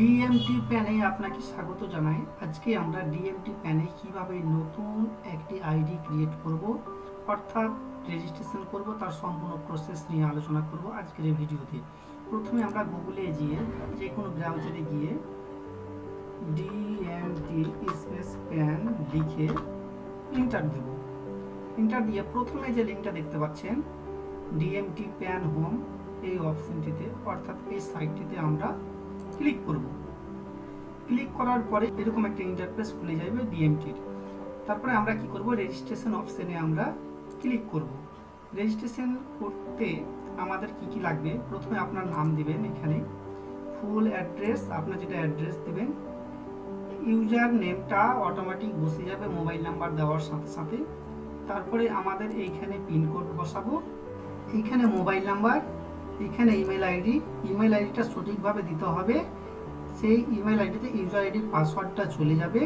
DMT প্যানে আপনাকে স্বাগত জানাই। আজকে আমরা ডিএমটি প্যানে কিভাবে নতুন একটি আইডি ক্রিয়েট করব, অর্থাৎ রেজিস্ট্রেশন করব, তার সম্পূর্ণ প্রসেস নিয়ে আলোচনা করব আজকের এই ভিডিওতে। প্রথমে আমরা গুগলে গিয়ে যে কোনো ব্রাউজারে গিয়ে ডিএমটি স্পেস প্যান লিখে এন্টার দেব। এন্টার দিয়ে প্রথমে যে লিঙ্কটা দেখতে পাচ্ছেন ডিএমটি প্যান হোম, এই অপশনটিতে অর্থাৎ এই সাইটটিতে আমরা ক্লিক করব। ক্লিক করার পরে এরকম একটা ইন্টারফেস খুলে যাবে ডিএমটির। তারপরে আমরা কি করব, রেজিস্ট্রেশন অপশনে আমরা ক্লিক করব। রেজিস্ট্রেশন করতে আমাদের কি কি লাগবে, প্রথমে আপনার নাম দিবেন, এখানে ফুল অ্যাড্রেস, আপনার যেটা অ্যাড্রেস দিবেন, ইউজার নেমটা অটোমেটিক বসে যাবে মোবাইল নাম্বার দেওয়ার সাথে সাথে। তারপরে আমাদের এইখানে পিনকোড বসাবো, এইখানে মোবাইল নাম্বার, এখানে ইমেল আইডি, ইমেল আইডিটা সঠিকভাবে দিতে হবে। সেই ইমেল আইডিতে ইউজার আইডির পাসওয়ার্ডটা চলে যাবে।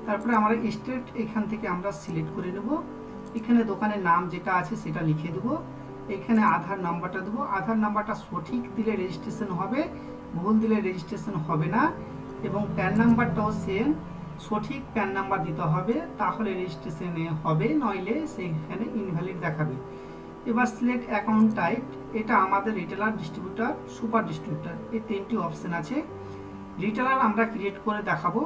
তারপরে আমরা স্টেট এখান থেকে আমরা সিলেক্ট করে নেব। এখানে দোকানের নাম যেটা আছে সেটা লিখে দেব। এখানে আধার নাম্বারটা দেবো। আধার নাম্বারটা সঠিক দিলে রেজিস্ট্রেশন হবে, ভুল দিলে রেজিস্ট্রেশন হবে না। এবং প্যান নাম্বারটাও সেম, সঠিক প্যান নাম্বার দিতে হবে, তাহলে রেজিস্ট্রেশনে হবে, নইলে সেইখানে ইনভ্যালিড দেখাবে। এবার সিলেক্ট অ্যাকাউন্ট টাইপ, এটা আমাদের রিটেলার, ডিস্ট্রিবিউটার, সুপার ডিস্ট্রিবিউটার, এই তিনটি অপশন আছে। রিটেলার আমরা ক্রিয়েট করে দেখাবো।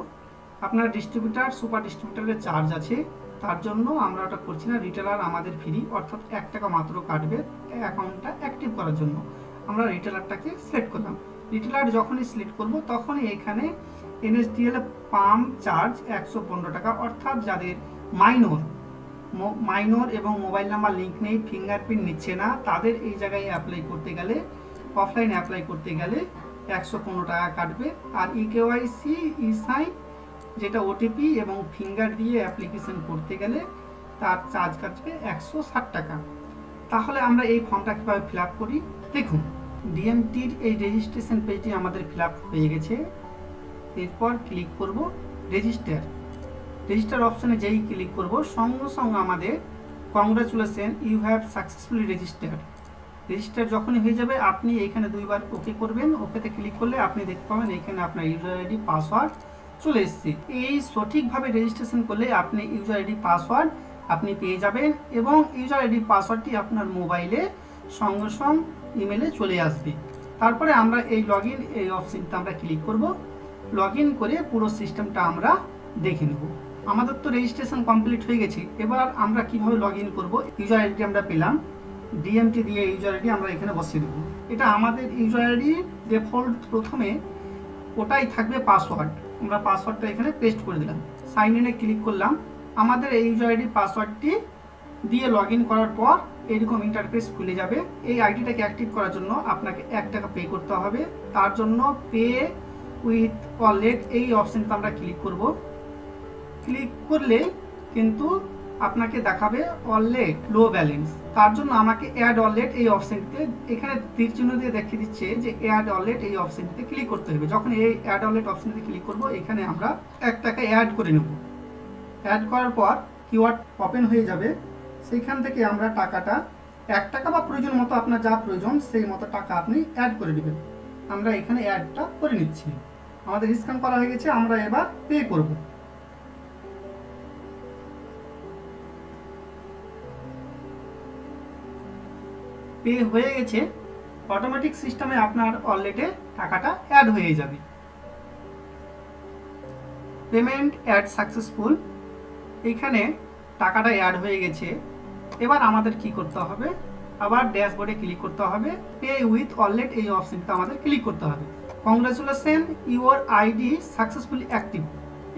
আপনার ডিস্ট্রিবিউটার, সুপার ডিস্ট্রিবিউটারের চার্জ আছে, তার জন্য আমরা ওটা করছি না। রিটেলার আমাদের ফ্রি, অর্থাৎ 1 টাকা মাত্র কাটবে অ্যাকাউন্টটা অ্যাক্টিভ করার জন্য। আমরা রিটেলারটাকে সিলেক্ট করলাম। রিটেলার যখনই সিলেক্ট করব তখনই এখানে এনএসডিএল পাম্প চার্জ 115 টাকা, অর্থাৎ যাদের মাইনর এবং মোবাইল নাম্বার লিঙ্ক নেই, ফিঙ্গারপ্রিন্ট নিচ্ছে না, তাদের এই জায়গায় অ্যাপ্লাই করতে গেলে, অফলাইন অ্যাপ্লাই করতে গেলে 115 টাকা কাটবে। আর ইকেওয়াইসি, ই সাইন, যেটা ওটিপি এবং ফিঙ্গার দিয়ে অ্যাপ্লিকেশন করতে গেলে তার চার্জ কাটবে 160 টাকা। তাহলে আমরা এই ফর্মটা কীভাবে ফিল আপ করি দেখুন। ডিএমটির এই রেজিস্ট্রেশন পেজটি আমাদের ফিল আপ হয়ে গেছে। এরপর ক্লিক করব রেজিস্টার। রেজিস্টার অপশানে যেই ক্লিক করব সঙ্গে সঙ্গে আমাদের congratulation, you have successfully registered. Register যখনই হয়ে যাবে আপনি এইখানে দুইবার ওকে করবেন। ওকেতে ক্লিক করলে আপনি দেখতে পাবেন এখানে আপনার ইউজার আইডি পাসওয়ার্ড চলে এসেছে। এই সঠিকভাবে রেজিস্ট্রেশন করলে আপনি ইউজার আইডি পাসওয়ার্ড আপনি পেয়ে যাবেন, এবং ইউজার আইডি পাসওয়ার্ডটি আপনার মোবাইলে সঙ্গে সঙ্গে ইমেলে চলে আসবে। তারপরে আমরা এই লগইন, এই অপশনটা আমরা ক্লিক করব। লগইন করে পুরো সিস্টেমটা আমরা দেখে নেব। আমাদের তো রেজিস্ট্রেশন কমপ্লিট হয়ে গেছে। এবার আমরা কিভাবে লগইন করব, ইউজার আইডি আমরা পেলাম, ডিএমটি দিয়ে ইউজার আইডি আমরা এখানে বসিয়ে দেবো। এটা আমাদের ইউজার আইডি ডিফল্ট, প্রথমে ওটাই থাকবে পাসওয়ার্ড। আমরা পাসওয়ার্ডটা এখানে পেস্ট করে দিলাম, সাইন ইনে ক্লিক করলাম। আমাদের এই ইউজার আইডির পাসওয়ার্ডটি দিয়ে লগইন করার পর এরকম ইন্টারফেস খুলে যাবে। এই আইডিটাকে অ্যাক্টিভ করার জন্য আপনাকে 1 টাকা পে করতে হবে। তার জন্য পে উইথ ওয়ালেট এই অপশনটা আমরা ক্লিক করব। ক্লিক করলে কিন্তু আপনাকে দেখাবে ওয়ালেট লো ব্যালেন্স। তার জন্য আমাকে অ্যাড ওয়ালেট এই অপশনটিতে, এখানে তীর চিহ্ন দিয়ে দেখিয়ে দিচ্ছে যে অ্যাড ওয়ালেট এই অপশনটিতে ক্লিক করতে হবে। যখন এই অ্যাড ওয়ালেট অপশনটিতে ক্লিক করব, এখানে আমরা 1 টাকা অ্যাড করে নেব। অ্যাড করার পর কিওয়ার্ড ওপেন হয়ে যাবে। সেইখান থেকে আমরা টাকাটা 1 টাকা বা প্রয়োজন মতো আপনার যা প্রয়োজন সেই মতো টাকা আপনি অ্যাড করে নেবেন। আমরা এখানে অ্যাডটা করে নিচ্ছি। আমাদের স্ক্যান করা হয়ে গেছে, আমরা এবার পে করব। পে হয়ে গেছে, অটোমেটিক সিস্টেমে আপনার ওয়ালেটে টাকাটা অ্যাড হয়ে যাবে। পেমেন্ট অ্যাড সাকসেসফুল, এইখানে টাকাটা অ্যাড হয়ে গেছে। এবার আমাদের কি করতে হবে, আবার ড্যাশবোর্ডে ক্লিক করতে হবে, পে উইথ ওয়ালেট এই অপশনটা আমাদের ক্লিক করতে হবে। Congratulation, your ID successfully active.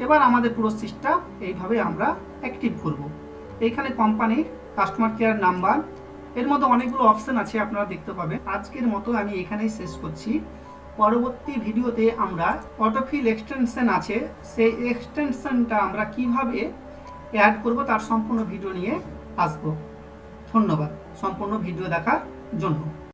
এবার আমাদের পুরো সিস্টেম এইভাবে আমরা অ্যাক্টিভ করব। এইখানে কোম্পানির কাস্টমার কেয়ার নাম্বার, এর মধ্যে অনেকগুলো অপশন আছে, আপনারা দেখতে পাবেন। আজকের মতো আমি এখানেই শেষ করছি। পরবর্তী ভিডিওতে আমরা অটোফিল এক্সটেনশন আছে, সেই এক্সটেনশনটা আমরা কিভাবে অ্যাড করব তার সম্পূর্ণ ভিডিও নিয়ে আসব। ধন্যবাদ সম্পূর্ণ ভিডিও দেখার জন্য।